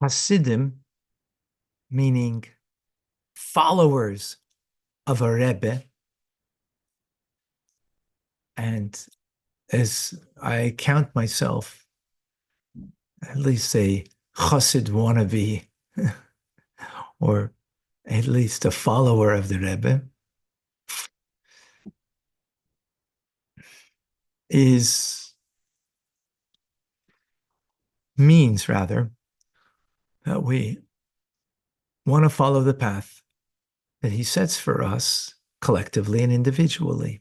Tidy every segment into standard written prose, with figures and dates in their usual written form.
Hasidim, meaning followers of a Rebbe, and as I count myself at least a chassid wannabe, or at least a follower of the Rebbe, is means rather that we want to follow the path that he sets for us collectively and individually.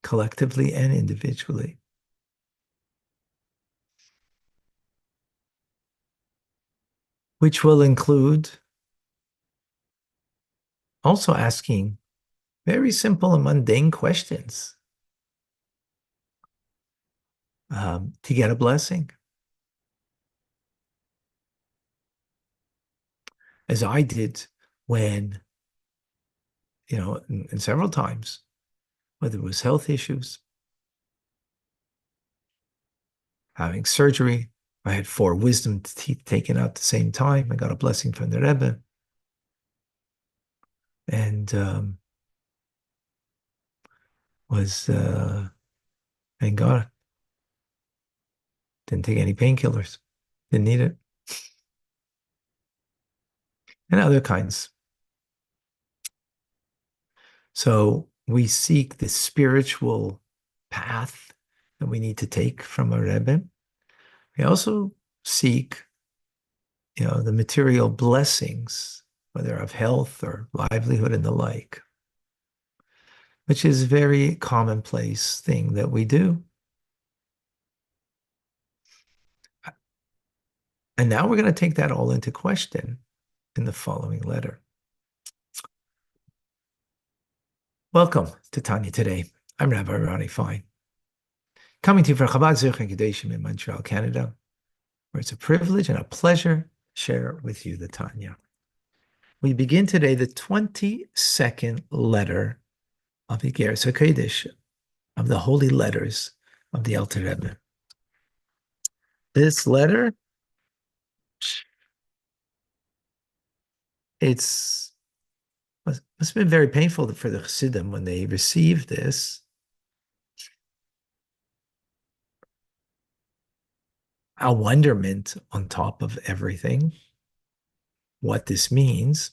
Collectively and individually. Which will include also asking very simple and mundane questions to get a blessing. As I did when, and several times, whether it was health issues, having surgery. I had 4 wisdom teeth taken out at the same time. I got a blessing from the Rebbe. And thank God, didn't take any painkillers. Didn't need it. And other kinds. So we seek the spiritual path that we need to take from a Rebbe. We also seek, the material blessings, whether of health or livelihood and the like, which is a very commonplace thing that we do. And now we're going to take that all into question in the following letter. Welcome to Tanya Today. I'm Rabbi Ronnie Fine, coming to you from Chabad Zirch Kadeshim in Montreal, Canada, where it's a privilege and a pleasure to share with you the Tanya. We begin today the 22nd letter of the Igeres HaKodesh, of the holy letters of the Alter Rebbe. This letter, must have been very painful for the Chassidim when they received this. A wonderment on top of everything, what this means.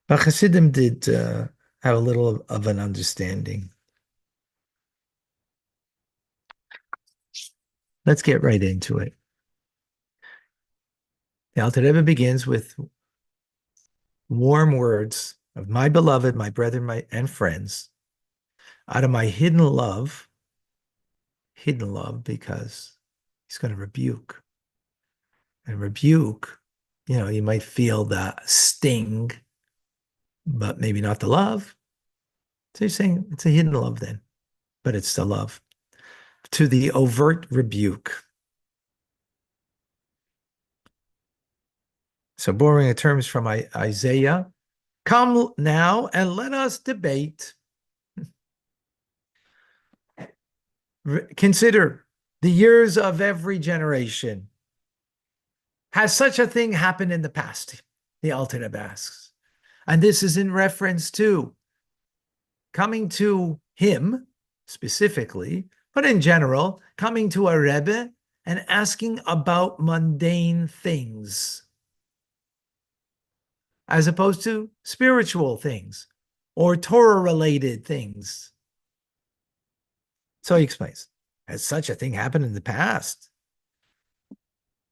But Chassidim did have a little of an understanding. Let's get right into it. The Alter Rebbe begins with warm words of my beloved, my brethren, and friends, out of my hidden love because he's going to rebuke. And rebuke, you might feel the sting, but maybe not the love. So you're saying it's a hidden love then, but it's the love. To the overt rebuke. So borrowing the terms from Isaiah, come now and let us debate. Consider the years of every generation. Has such a thing happened in the past? The Alter Rebbe asks. And this is in reference to coming to him specifically, but in general, coming to a Rebbe and asking about mundane things, as opposed to spiritual things or Torah-related things. So he explains, has such a thing happened in the past?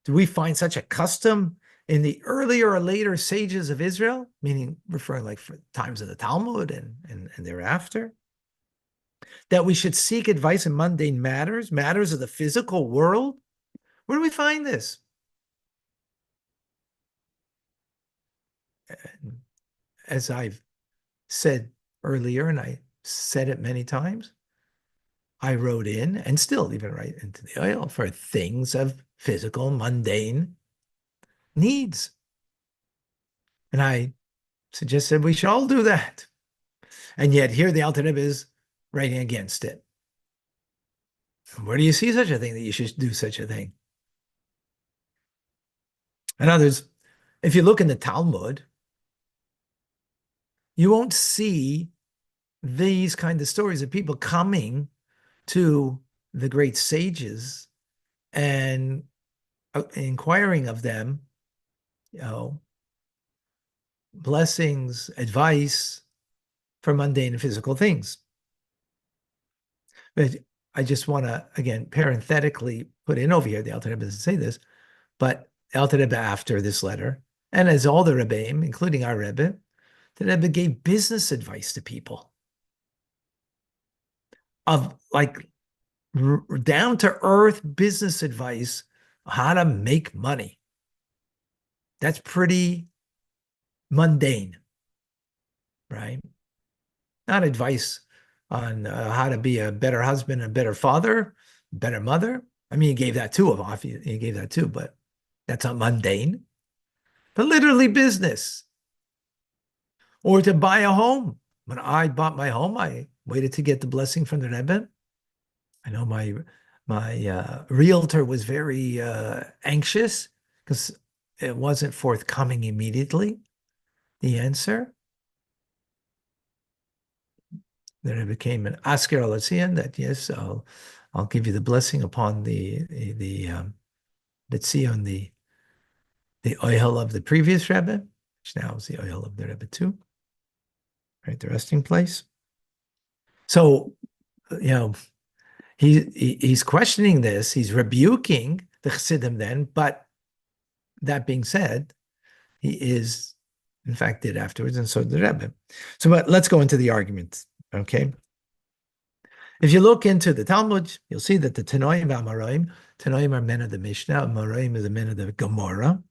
Do we find such a custom in the earlier or later sages of Israel, meaning referring like for times of the Talmud and thereafter, that we should seek advice in mundane matters of the physical world? Where do we find this? As I've said earlier, and I said it many times, I wrote in, and still even write into the oil, for things of physical, mundane needs. And I suggested we should all do that. And yet here the Alter Rebbe is writing against it. Where do you see such a thing that you should do such a thing? In others, if you look in the Talmud, you won't see these kind of stories of people coming to the great sages and inquiring of them, you know, blessings, advice for mundane and physical things. But I just want to, again, parenthetically put in over here, the Alter Rebbe doesn't say this, but the Alter Rebbe after this letter, and as all the Rebbeim, including our Rebbe, the Rebbe gave business advice to people of like down to earth business advice, how to make money. That's pretty mundane, right? Not advice on how to be a better husband, a better father, better mother. I mean, he gave that too, he gave that too, but that's not mundane. But literally business or to buy a home. When I bought my home, I waited to get the blessing from the Rebbe. I know my realtor was very anxious because it wasn't forthcoming immediately, the answer. Then it became an Asker Alatzian that yes, I'll give you the blessing upon the Tzion, the oil of the previous Rebbe, which now is the oil of the Rebbe too, right? The resting place. So, you know, he's questioning this. He's rebuking the Chassidim then, but that being said, he is, in fact, did afterwards, and so did the Rebbe. So, but let's go into the argument, okay? If you look into the Talmud, you'll see that the Tanoim v'Amoraim, Tanoim are men of the Mishnah, Amoraim are the men of the Gemara,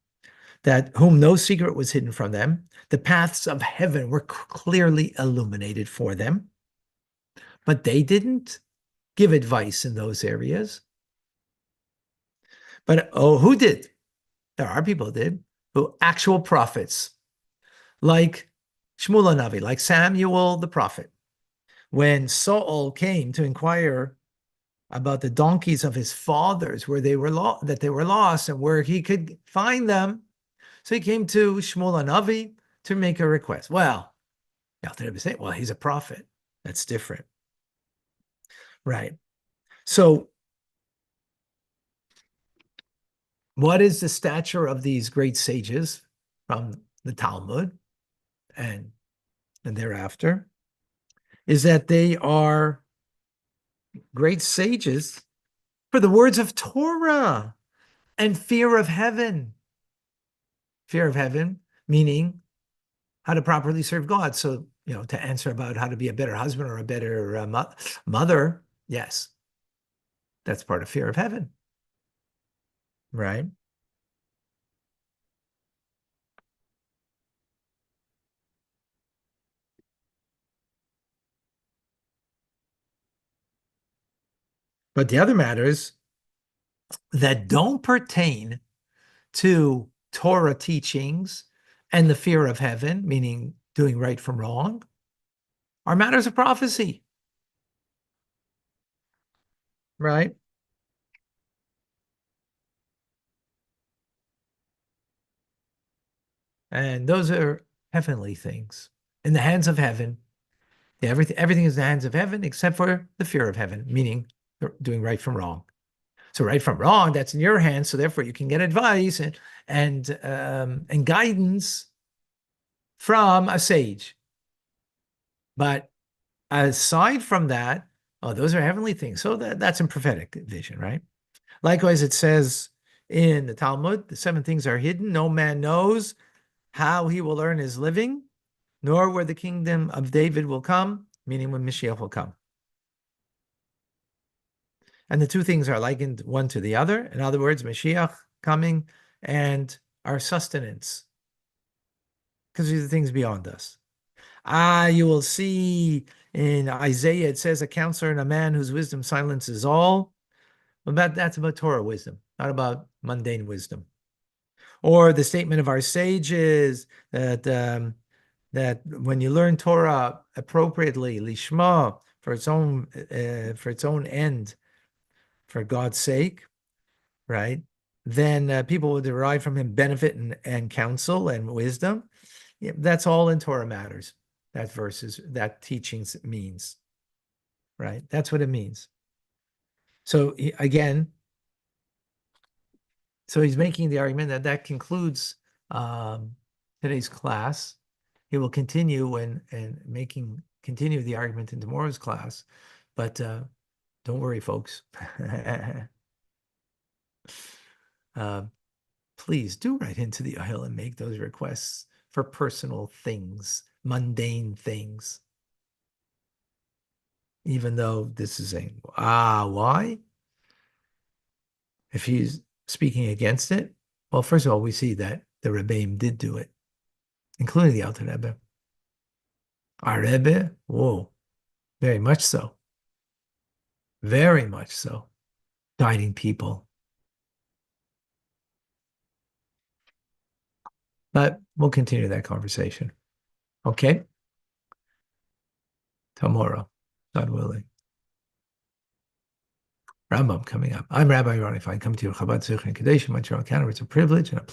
that whom no secret was hidden from them. The paths of heaven were clearly illuminated for them, but they didn't give advice in those areas. But who did? There are people who did, who actual prophets, like Shmuel Navi, like Samuel the prophet. When Saul came to inquire about the donkeys of his fathers, where they were that they were lost and where he could find them, so he came to Shmuel Navi to make a request. Well, you have to say, well, he's a prophet. That's different, right? So, what is the stature of these great sages from the Talmud and thereafter? Is that they are great sages for the words of Torah and fear of heaven. Fear of heaven, meaning how to properly serve God. So, you know, to answer about how to be a better husband or a better mother, yes, that's part of fear of heaven, right? But the other matters that don't pertain to Torah teachings and the fear of heaven, meaning doing right from wrong, are matters of prophecy, right? And those are heavenly things in the hands of heaven. Yeah, everything is in the hands of heaven except for the fear of heaven, meaning doing right from wrong. So right from wrong, that's in your hands. So therefore, you can get advice and guidance from a sage. But aside from that, those are heavenly things. So that's in prophetic vision, right? Likewise, it says in the Talmud, the 7 things are hidden. No man knows how he will earn his living, nor where the kingdom of David will come, meaning when Mashiach will come. And the 2 things are likened one to the other. In other words, Mashiach coming and our sustenance, because these are things beyond us. You will see in Isaiah, it says, a counselor and a man whose wisdom silences all. That's about Torah wisdom, not about mundane wisdom. Or the statement of our sages that when you learn Torah appropriately, lishma, for its own end, for God's sake, right? Then people will derive from him benefit and counsel and wisdom. Yeah, that's all in Torah matters. That verses, that teachings means, right? That's what it means. So again, so he's making the argument that that concludes today's class. He will continue and continue the argument in tomorrow's class, but don't worry, folks. Please do write into the aisle and make those requests for personal things, mundane things. Even though this is why? If he's speaking against it, well, first of all, we see that the Rebbeim did do it, including the Alter Rebbe. Our Rebbe, whoa, very much so. Very much so. Guiding people. But we'll continue that conversation. Okay? Tomorrow, God willing. Rambam coming up. I'm Rabbi Ronnie Fine, coming to you, Chabad Zurich and Kadesh, Montreal, Canada. It's a privilege and a pleasure.